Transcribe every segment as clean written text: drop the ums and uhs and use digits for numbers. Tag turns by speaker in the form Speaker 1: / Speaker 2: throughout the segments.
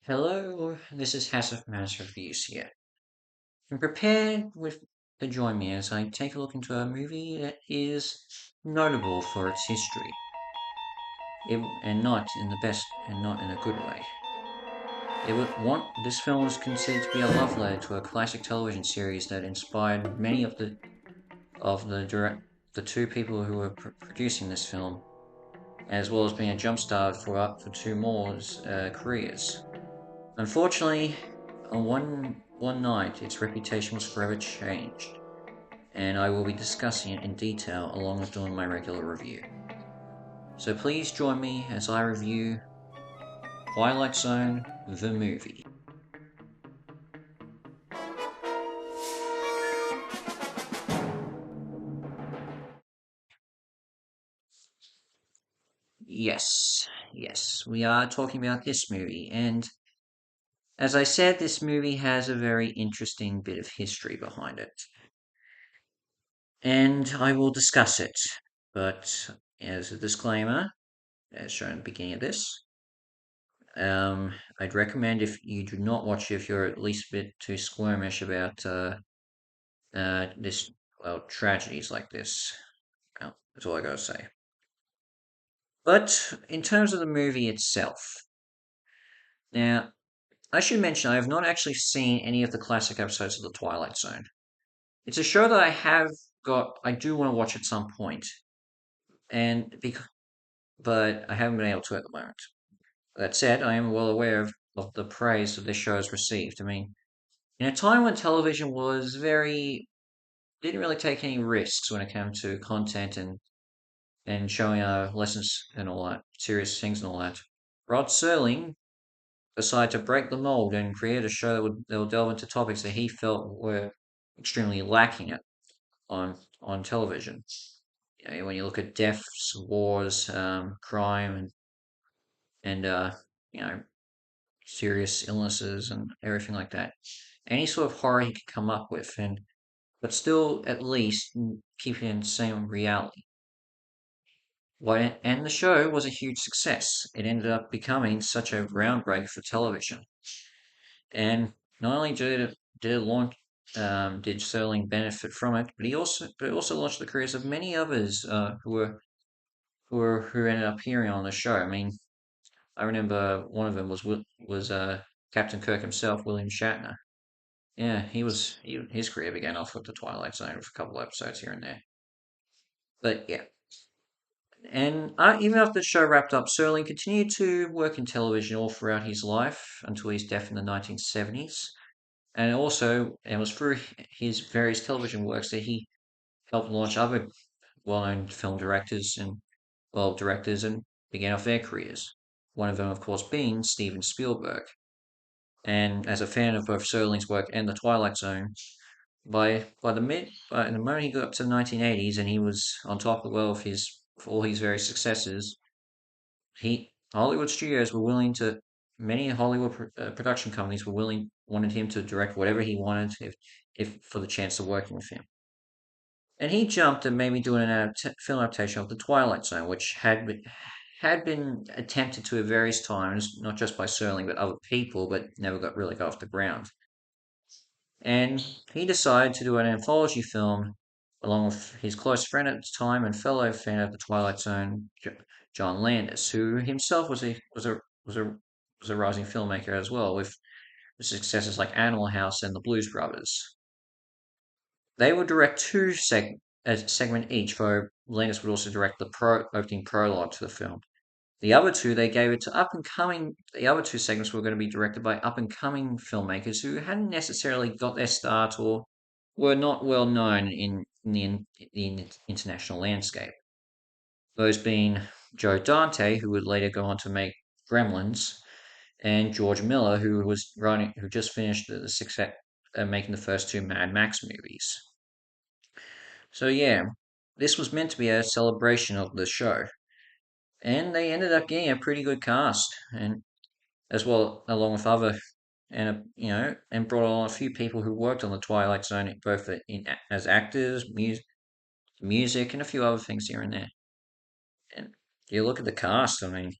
Speaker 1: Hello, this is Hasif Master Reviews here. I'm prepared to join me as I take a look into a movie that is notable for its history, and not in the best and not in a good way. This film is considered to be a love letter to a classic television series that inspired many of the two people who were producing this film, as well as being a jumpstart for two more careers. Unfortunately, on one night, its reputation was forever changed, and I will be discussing it in detail along with doing my regular review. So please join me as I review Twilight Zone, the movie. Yes, yes, we are talking about this movie, and as I said, this movie has a very interesting bit of history behind it, and I will discuss it. But as a disclaimer, as shown at the beginning of this, I'd recommend if you do not watch it, if you're at least a bit too squirmish about this, well, tragedies like this. Well, that's all I gotta say. But in terms of the movie itself, now I should mention I have not actually seen any of the classic episodes of The Twilight Zone. It's a show that I do want to watch at some point, and because, but I haven't been able to at the moment. That said, I am well aware of the praise that this show has received. I mean, in a time when television was very didn't really take any risks when it came to content and showing lessons and all that, serious things and all that. Rod Serling decided to break the mold and create a show that would delve into topics that he felt were extremely lacking on television. You know, when you look at deaths, wars, crime, and you know, serious illnesses and everything like that. Any sort of horror he could come up with, and but still at least keep it in the same reality. And the show was a huge success. It ended up becoming such a groundbreaker for television. And not only did Serling benefit from it, but it also launched the careers of many others who ended up appearing on the show. I mean, I remember one of them was Captain Kirk himself, William Shatner. Yeah, his career began off with the Twilight Zone with a couple episodes here and there. But yeah, and even after the show wrapped up, Serling continued to work in television all throughout his life until his death in the 1970s. And also, it was through his various television works that he helped launch other well-known film directors and began off their careers. One of them, of course, being Steven Spielberg. And as a fan of both Serling's work and The Twilight Zone, by the moment he got up to the 1980s and he was on top of the world of all his various successes, Hollywood studios were willing to many Hollywood production companies wanted him to direct whatever he wanted if for the chance of working with him. And he jumped at maybe doing an film adaptation of The Twilight Zone, which had been attempted to at various times, not just by Serling but other people, but never got off the ground. And he decided to do an anthology film along with his close friend at the time and fellow fan of the Twilight Zone, John Landis, who himself was a rising filmmaker as well, with successes like Animal House and The Blues Brothers. They would direct a segment each, though Landis would also direct the opening prologue to the film. The other two, they gave it to up and coming. The other two segments were going to be directed by up and coming filmmakers who hadn't necessarily got their start or were not well known in the international landscape. Those being Joe Dante, who would later go on to make Gremlins, and George Miller, who just finished the success, making the first two Mad Max movies. So yeah, this was meant to be a celebration of the show, and they ended up getting a pretty good cast, and as well along with other and brought on a few people who worked on the Twilight Zone, both as actors, music, and a few other things here and there. And you look at the cast, I mean,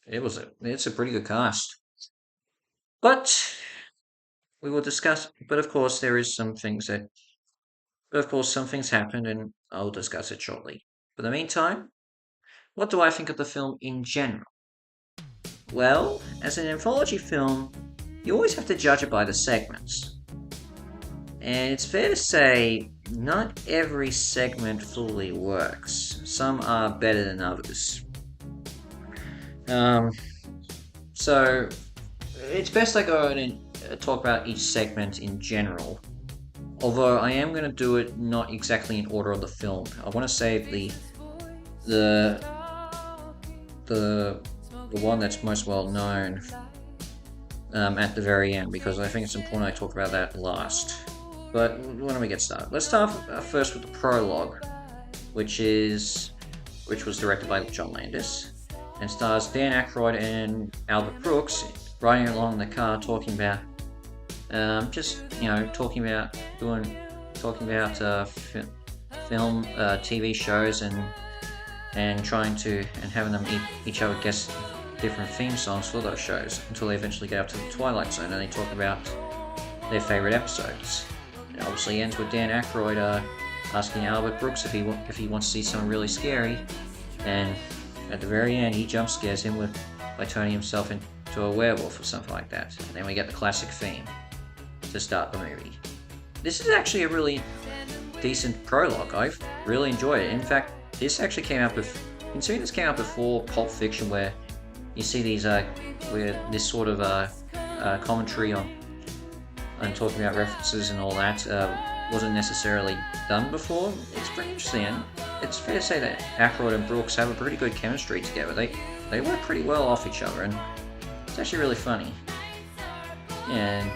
Speaker 1: it's a pretty good cast. But we will discuss. But of course, there is some things that. But of course, some things happened, and I'll discuss it shortly. For the meantime, what do I think of the film in general? Well, as an anthology film, you always have to judge it by the segments. And it's fair to say, not every segment fully works. Some are better than others. So, it's best I go and talk about each segment in general. Although I am going to do it not exactly in order of the film. I want to save the one that's most well known at the very end, because I think it's important I talk about that last. But why don't we get started? Let's start first with the prologue, which was directed by John Landis and stars Dan Aykroyd and Albert Brooks riding along in the car talking about talking about film, TV shows, and trying to having them each other guess different theme songs for those shows until they eventually get up to the Twilight Zone and they talk about their favorite episodes. It obviously ends with Dan Aykroyd asking Albert Brooks if he wants to see something really scary, and at the very end he jump scares him by turning himself into a werewolf or something like that. And then we get the classic theme to start the movie. This is actually a really decent prologue. I've really enjoyed it. In fact, this actually came out considering this came out before Pulp Fiction, where you see these where this sort of commentary on talking about references and all that wasn't necessarily done before. It's pretty interesting, and it's fair to say that Aykroyd and Brooks have a pretty good chemistry together. They work pretty well off each other, and it's actually really funny. And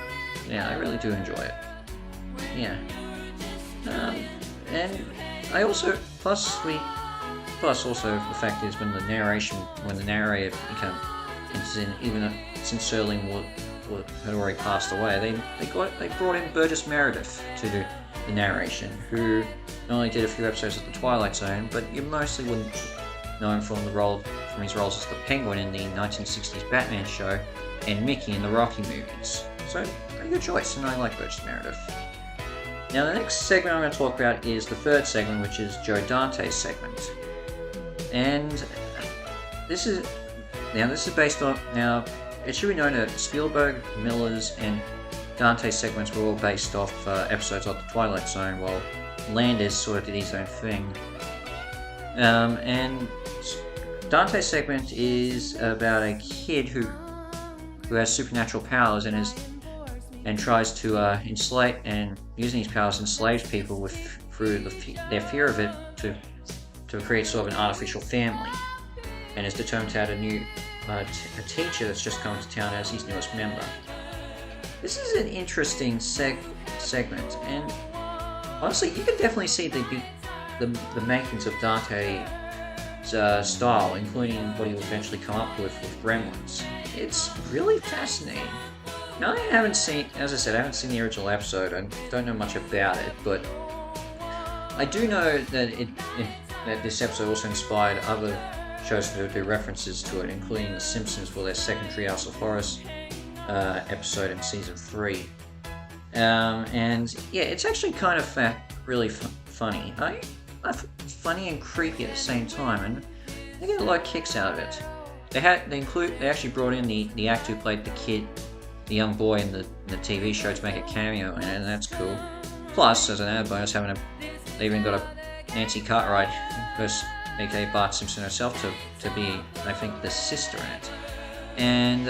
Speaker 1: yeah, I really do enjoy it. Yeah. And I also plus also the fact is when the narrator even since Serling had already passed away, they brought in Burgess Meredith to do the narration, who not only did a few episodes of the Twilight Zone, but you mostly wouldn't know him from his roles as the Penguin in the 1960s Batman show and Mickey in the Rocky movies. So, pretty good choice, and I like Burgess Meredith. Now, the next segment I'm going to talk about is the third segment, which is Joe Dante's segment. And this is based on, it should be known that Spielberg, Miller's, and Dante's segments were all based off episodes of The Twilight Zone, while Landis sort of did his own thing. And Dante's segment is about a kid who has supernatural powers and tries to enslave, and using his powers enslaves people through their fear of it to create sort of an artificial family, and is determined to add a new a teacher that's just come to town as his newest member. This is an interesting segment, and honestly, you can definitely see the makings of Dante's style, including what he would eventually come up with Gremlins. It's really fascinating. Now, I haven't seen the original episode. I don't know much about it, but I do know that that this episode also inspired other shows to do references to it, including The Simpsons for their second Treehouse of Horrors episode in season 3. And yeah, it's actually kind of really funny. Funny and creepy at the same time, and I get a lot of kicks out of it. They actually brought in the actor who played the young boy in the TV show to make a cameo in it, and that's cool. Plus, as an added bonus, they even got a Nancy Cartwright, aka Bart Simpson herself, to be, I think, the sister in it. And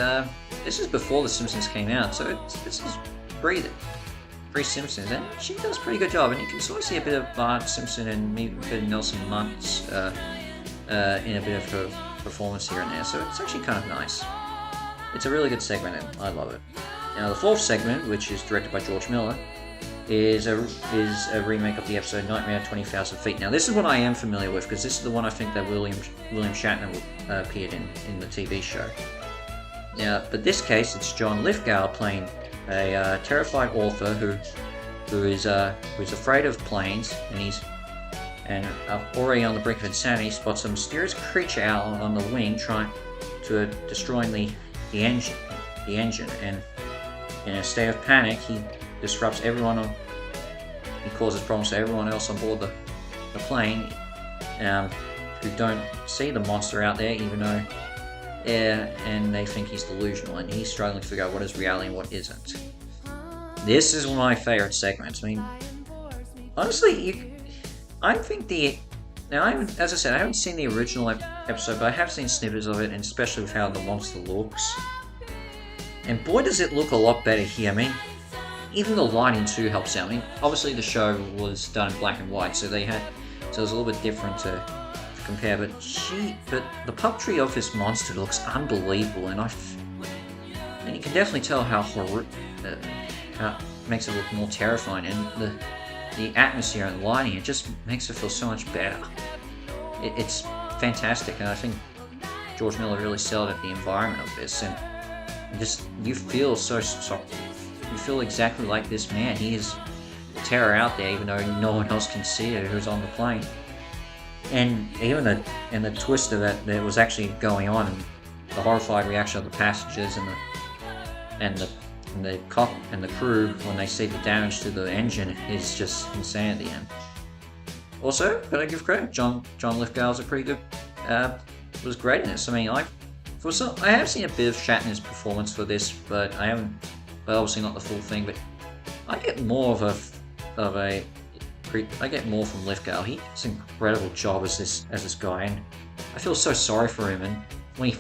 Speaker 1: this is before The Simpsons came out, so this is pre-Simpsons, and she does a pretty good job. And you can sort of see a bit of Bart Simpson and maybe a bit of Nelson Muntz in a bit of her performance here and there, so it's actually kind of nice. It's a really good segment, and I love it. Now, the fourth segment, which is directed by George Miller, is a remake of the episode Nightmare at 20,000 Feet. Now, this is one I am familiar with, because this is the one I think that William Shatner appeared in the TV show. Now, but this case, it's John Lithgow playing a terrified author who is afraid of planes, and already on the brink of insanity, spots a mysterious creature out on the wing trying to destroying the engine, and in a state of panic, he disrupts everyone on. He causes problems to everyone else on board the plane, who don't see the monster out there, even though, and they think he's delusional, and he's struggling to figure out what is reality and what isn't. This is one of my favorite segments. I mean, honestly, I think as I said, I haven't seen the original episode, but I have seen snippets of it, and especially with how the monster looks. And boy, does it look a lot better here. I mean, even the lighting too helps out. I mean, obviously the show was done in black and white, so it was a little bit different to compare. But the puppetry of this monster looks unbelievable, and you can definitely tell how it makes it look more terrifying, and the atmosphere and lighting, it just makes it feel so much better. It's fantastic, and I think George Miller really sold at the environment of this, and just you feel you feel exactly like this man. He is terror out there, even though no one else can see it who's on the plane. And even the twist of that was actually going on, and the horrified reaction of the passengers and the cop and the crew when they see the damage to the engine is just insane at the end. Also, gotta give credit, John Lithgow's a pretty good, was great in this. I mean, I have seen a bit of Shatner's performance for this, but obviously not the full thing. But I get more I get more from Lithgow. He does an incredible job as this guy, and I feel so sorry for him. And when he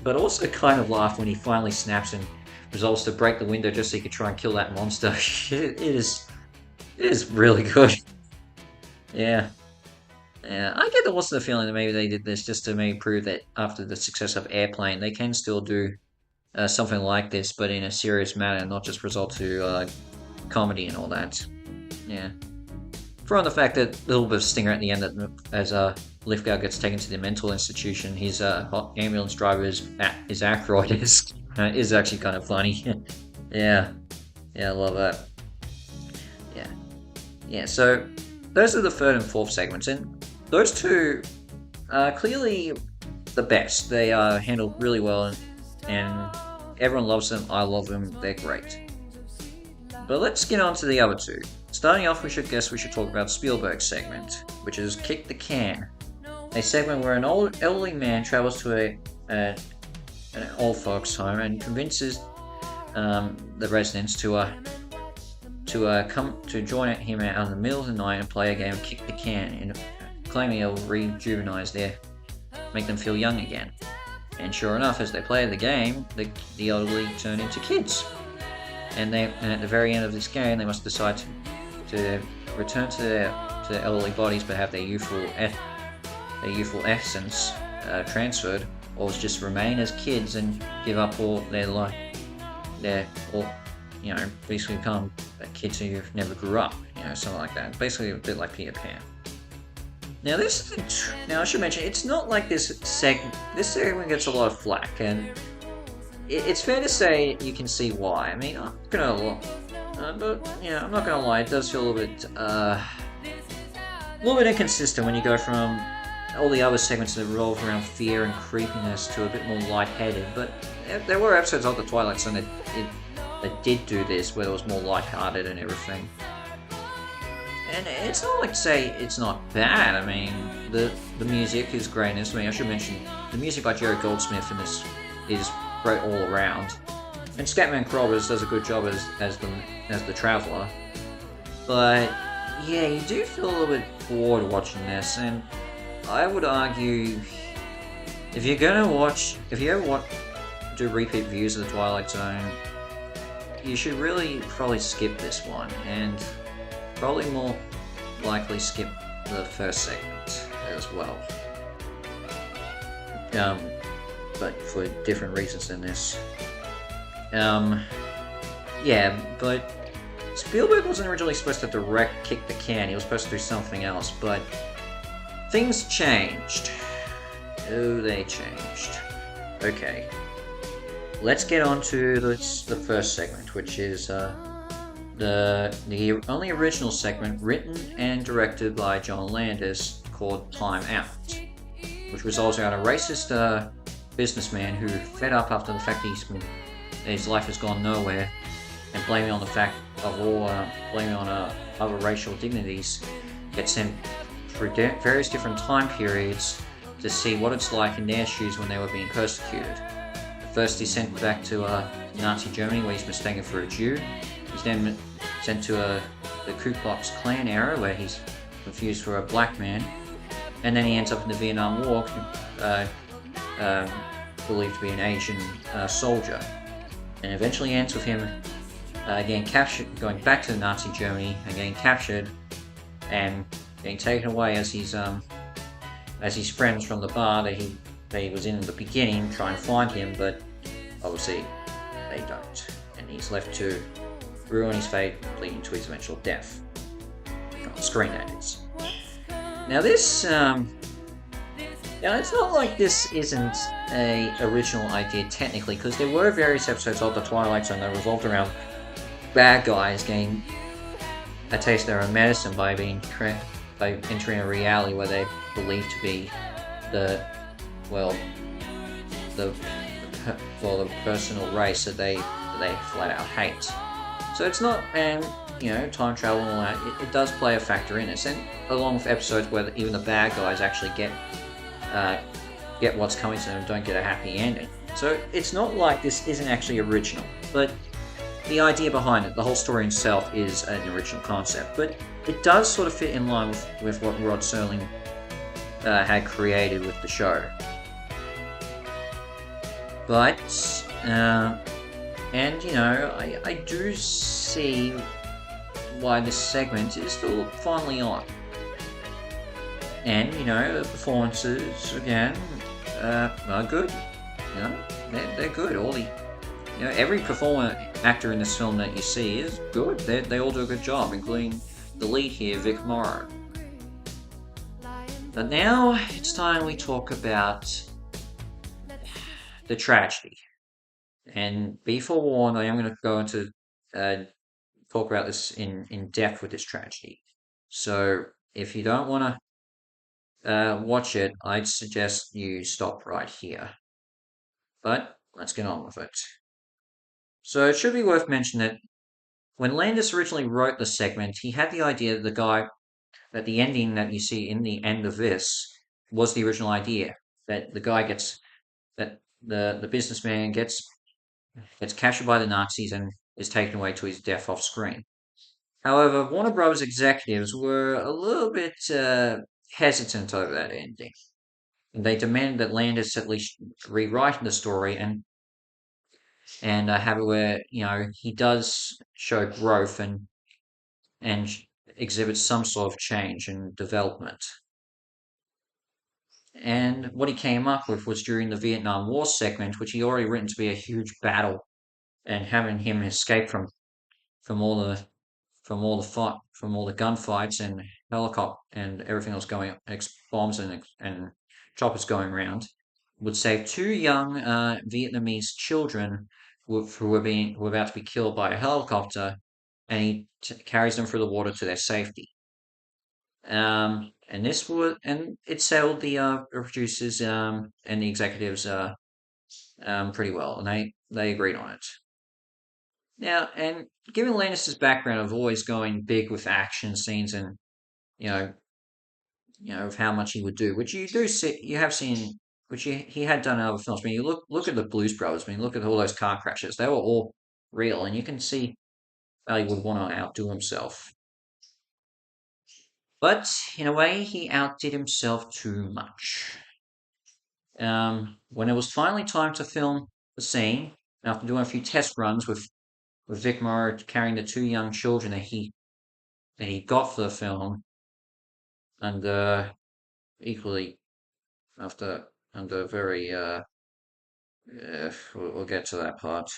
Speaker 1: but also kind of laugh when he finally snaps and resolves to break the window just so he could try and kill that monster. It is really good. Yeah. I get also the feeling that maybe they did this just to maybe prove that after the success of Airplane, they can still do something like this, but in a serious manner, not just resort to comedy and all that. Yeah. From the fact that a little bit of stinger at the end, that as Lithgow gets taken to the mental institution, his ambulance driver is Aykroyd is actually kind of funny. Yeah, I love that. Yeah. So those are the third and fourth segments, and those two are clearly the best. They are handled really well, and everyone loves them. I love them. They're great. But let's get on to the other two. Starting off, we should talk about Spielberg's segment, which is Kick the Can. A segment where an elderly man travels to an old folks' home and convinces the residents to come to join him out in the middle of the night and play a game of Kick the Can, and claiming it will make them feel young again. And sure enough, as they play the game, the elderly turn into kids. And at the very end of this game, they must decide to return to their elderly bodies, but have their youthful essence transferred, or just remain as kids and give up all their life, basically become kids who never grew up, something like that. Basically, a bit like Peter Pan. Now, I should mention, it's not like this segment. This segment gets a lot of flack, and it's fair to say you can see why. I mean, I'm not gonna lie. It does feel a little bit inconsistent when you go from all the other segments that revolve around fear and creepiness to a bit more lightheaded. But there were episodes of the Twilight Zone that did do this, where it was more lighthearted and everything. And it's not like to say it's not bad. I mean, the music is great in this. I mean, I should mention the music by Jerry Goldsmith in this is great all around. And Scatman Crothers does a good job as the Traveller. But yeah, you do feel a little bit bored watching this, and I would argue if you ever do repeat views of the Twilight Zone, you should really probably skip this one, and probably more likely skip the first segment as well. But for different reasons than this. But Spielberg wasn't originally supposed to direct Kick the Can. He was supposed to do something else, but things changed. Oh, they changed. Okay. Let's get on to the first segment, which is the only original segment written and directed by John Landis, called Time Out, which revolves around a racist businessman who, fed up after the fact his life has gone nowhere, and blaming on the fact of all blaming on other racial dignities, gets sent through various different time periods to see what it's like in their shoes when they were being persecuted. First, he's sent back to Nazi Germany, where he's mistaken for a Jew. He's then sent to the Ku Klux Klan era, where he's confused for a black man. And then he ends up in the Vietnam War, uh, believed to be an Asian soldier. And eventually ends with him getting captured, going back to Nazi Germany and getting captured and getting taken away as his friends from the bar that he was in the beginning try and find him, but obviously they don't, and he's left to ruin his fate, leading to his eventual death. On screen, that is. Now this, it's not like this isn't a original idea technically, because there were various episodes of the Twilight Zone that revolved around bad guys getting a taste of their own medicine by entering a reality where they believe to be the personal race that they flat out hate. So it's not, and time travel and all that, it does play a factor in this, and along with episodes where even the bad guys actually get what's coming to them and don't get a happy ending. So it's not like this isn't actually original, but the idea behind it, the whole story itself, is an original concept, but it does sort of fit in line with what Rod Serling had created with the show. But, I do see why this segment is still finally on. And, the performances, again, are good. They're good. All the, every actor in this film that you see is good. They all do a good job, including the lead here, Vic Morrow. But now it's time we talk about the tragedy. And be forewarned, I am going to go into talk about this in depth with this tragedy. So if you don't want to watch it, I'd suggest you stop right here. But let's get on with it. So it should be worth mentioning that when Landis originally wrote the segment, he had the idea that the ending that you see in the end of this was the original idea. That the guy that the businessman gets captured by the Nazis and is taken away to his death off screen. However, Warner Bros. Executives were a little bit hesitant over that ending. They demanded that Landis at least rewrite the story and have it where he does show growth and exhibits some sort of change and development. And what he came up with was during the Vietnam War segment, which he already written to be a huge battle, and having him escape from all the gunfights and helicopter and everything else going, bombs and choppers going around, would save two young Vietnamese children who were about to be killed by a helicopter, and he carries them through the water to their safety. And it settled the producers and the executives pretty well, and they agreed on it. Now, and given Landis's background of always going big with action scenes and of how much he would do, which you have seen, which he had done in other films. I mean, you look at the Blues Brothers. I mean, look at all those car crashes; they were all real, and you can see how he would want to outdo himself. But in a way, he outdid himself too much. When it was finally time to film the scene, after doing a few test runs with Vic Morrow carrying the two young children that he got for the film, and equally under very we'll get to that part.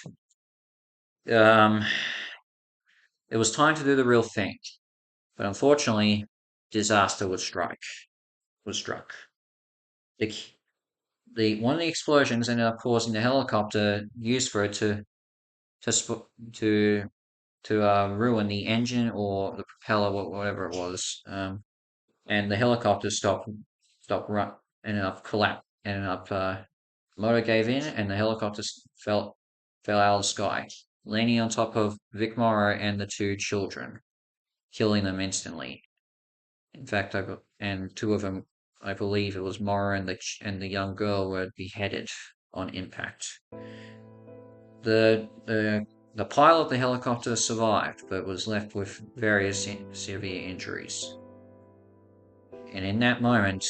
Speaker 1: It was time to do the real thing, but unfortunately, disaster was struck. One of the explosions ended up causing the helicopter used for it to ruin the engine or the propeller, whatever it was. And the helicopter ended up collapse, motor gave in, and the helicopter fell fell out of the sky, landing on top of Vic Morrow and the two children, killing them instantly. In fact, and two of them, I believe it was Morrow and the young girl, were beheaded on impact. The pilot of the helicopter survived, but was left with various severe injuries. And in that moment,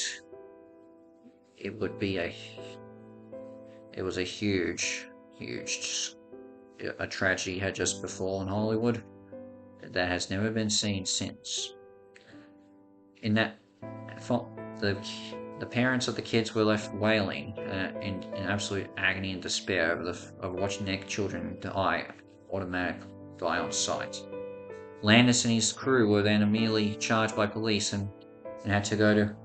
Speaker 1: it would be it was a huge a tragedy had just befallen Hollywood that has never been seen since. In that, the parents of the kids were left wailing in absolute agony and despair of watching their children die on sight. Landis and his crew were then immediately charged by police and had to go to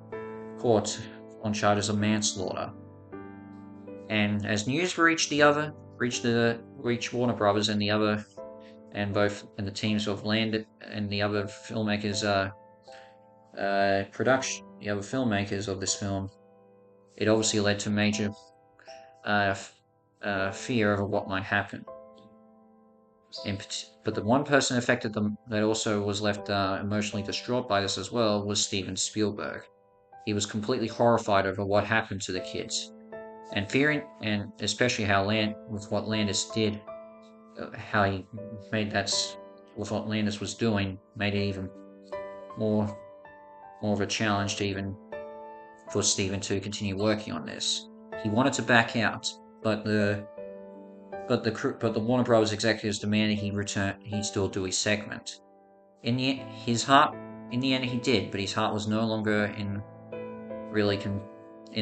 Speaker 1: court on charges of manslaughter. And as news reached Warner Brothers and the teams of Landis and the other filmmakers the other filmmakers of this film, it obviously led to major fear of what might happen. But the one person affected them that also was left emotionally distraught by this as well was Steven Spielberg. He was completely horrified over what happened to the kids, and fearing, and especially with what Landis did, how he made that with what Landis was doing, made it even more of a challenge to even for Steven to continue working on this. He wanted to back out, but the Warner Brothers executives demanded he still do his segment. In the end, he did, but his heart was no longer in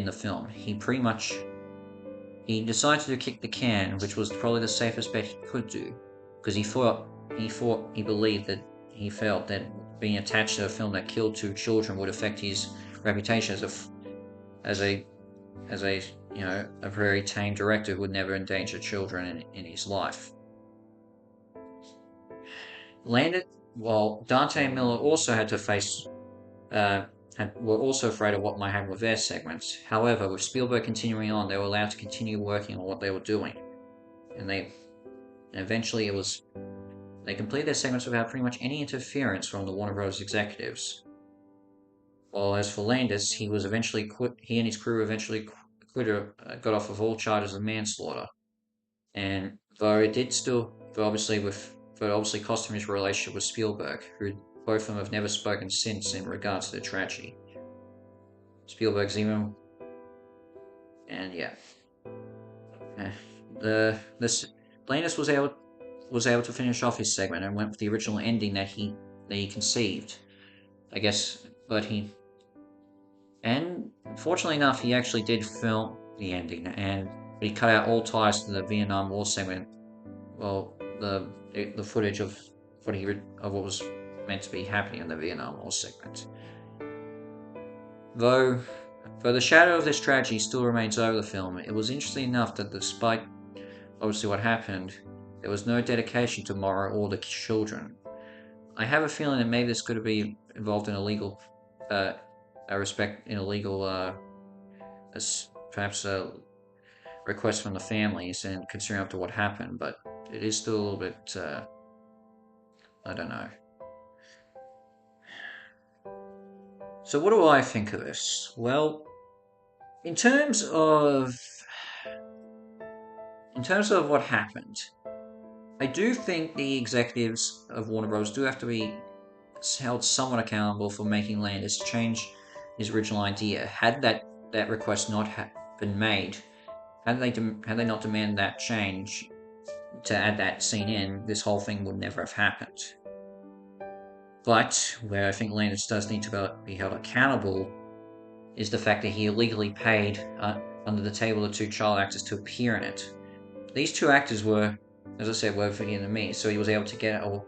Speaker 1: the film. He decided to kick the can, which was probably the safest bet he could do, because he felt that being attached to a film that killed two children would affect his reputation as a very tame director who would never endanger children in his life. While Dante and Miller also had to face were also afraid of what might happen with their segments. However, with Spielberg continuing on, they were allowed to continue working on what they were doing, and eventually they completed their segments without pretty much any interference from the Warner Bros. Executives. While as for Landis, he and his crew eventually got off of all charges of manslaughter, and though it obviously cost him his relationship with Spielberg, who both of them have never spoken since in regards to the tragedy. Landis was able to finish off his segment and went with the original ending that he conceived, I guess. But fortunately enough, he actually did film the ending, but he cut out all ties to the Vietnam War segment. Well, the footage of what was meant to be happening in the Vietnam War segment. Though the shadow of this tragedy still remains over the film, it was interesting enough that despite obviously what happened, there was no dedication to Morrow or the children. I have a feeling that maybe this could have been involved in perhaps a request from the families and considering after what happened, but it is still a little bit, I don't know. So what do I think of this? Well, in terms of what happened, I do think the executives of Warner Bros. Do have to be held somewhat accountable for making Landis change his original idea. Had that request not been made, had they not demanded that change to add that scene in, this whole thing would never have happened. But where I think Landis does need to be held accountable is the fact that he illegally paid under the table the two child actors to appear in it. These two actors were, as I said, were Vietnamese, so he was able to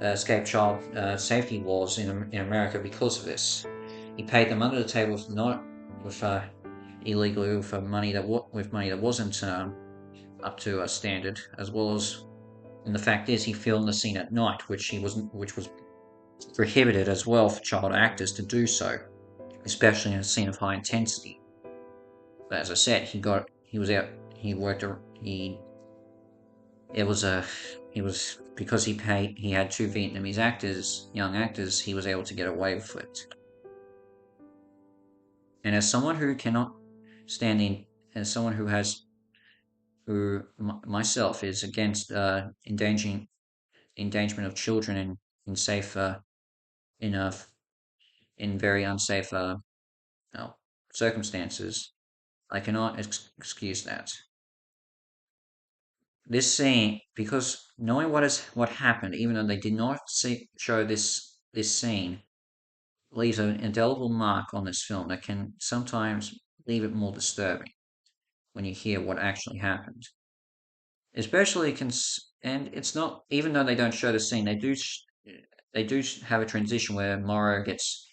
Speaker 1: escape child safety laws in America because of this. He paid them under the table illegally with money that wasn't up to a standard, as well as. And the fact is, he filmed the scene at night, which was prohibited as well for child actors to do so, especially in a scene of high intensity. But as I said, he it was a he was because he had two Vietnamese actors, young actors, he was able to get away with it. And as someone who cannot stand in, as someone who has who myself is against endangerment of children in safe in uh, in very unsafe no, circumstances, I cannot excuse that. This scene, because knowing what happened, even though they did not show this scene, leaves an indelible mark on this film that can sometimes leave it more disturbing when you hear what actually happened. Especially and it's not, even though they don't show the scene, they do have a transition where Morrow gets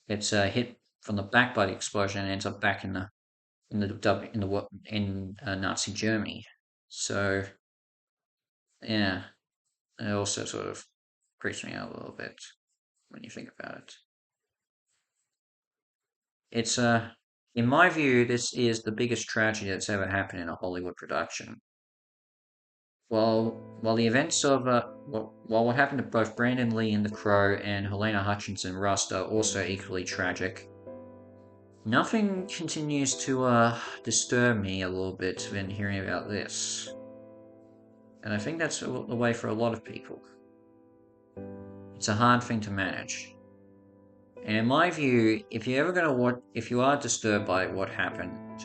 Speaker 1: hit from the back by the explosion and ends up back in Nazi Germany. So yeah, it also sort of creeps me out a little bit when you think about it. It's in my view, this is the biggest tragedy that's ever happened in a Hollywood production. While the events of while what happened to both Brandon Lee in The Crow and Helena Hutchinson Rust are also equally tragic, nothing continues to disturb me a little bit when hearing about this. And I think that's the way for a lot of people. It's a hard thing to manage. And in my view, if you are disturbed by what happened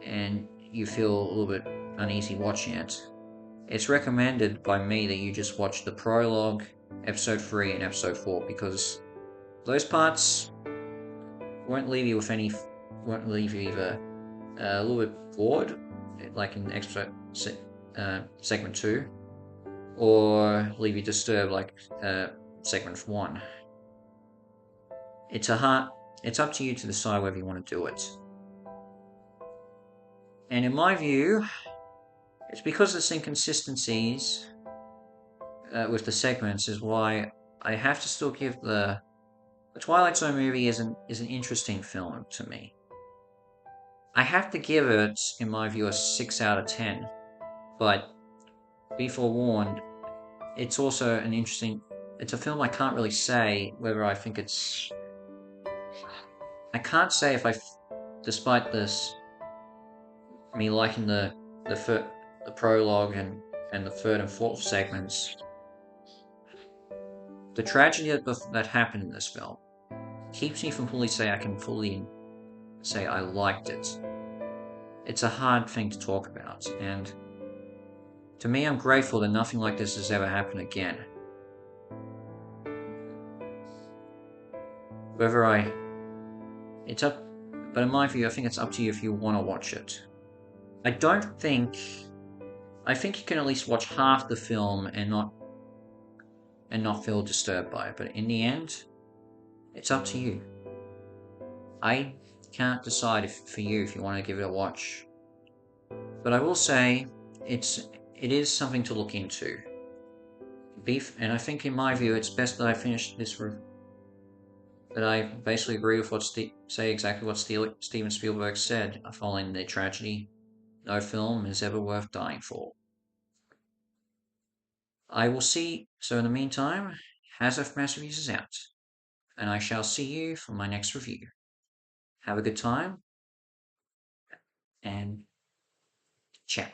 Speaker 1: and you feel a little bit uneasy watching it, it's recommended by me that you just watch the prologue, episode 3 and episode 4, because those parts won't leave you with any, won't leave you either a little bit bored, like in segment 2, or leave you disturbed like segment 1. It's up to you to decide whether you want to do it. And in my view, it's because of this inconsistencies with the segments is why I have to still give the Twilight Zone movie is an interesting film to me. I have to give it, in my view, a 6 out of 10. But be forewarned, it's also an interesting. It's a film I can't really say whether I think it's. I can't say if despite this, me liking the prologue and the third and fourth segments, the tragedy that happened in this film keeps me from I can fully say I liked it. It's a hard thing to talk about, and to me, I'm grateful that nothing like this has ever happened again. Whether it's up, but in my view, I think it's up to you if you want to watch it. I don't think, I think you can at least watch half the film and not feel disturbed by it. But in the end, it's up to you. I can't decide for you if you want to give it a watch. But I will say it is something to look into. And I think in my view, it's best that I finish this that I basically agree with say exactly what Steven Spielberg said following the tragedy. No film is ever worth dying for. I will see. So in the meantime, House of Masterpieces is out, and I shall see you for my next review. Have a good time, and ciao.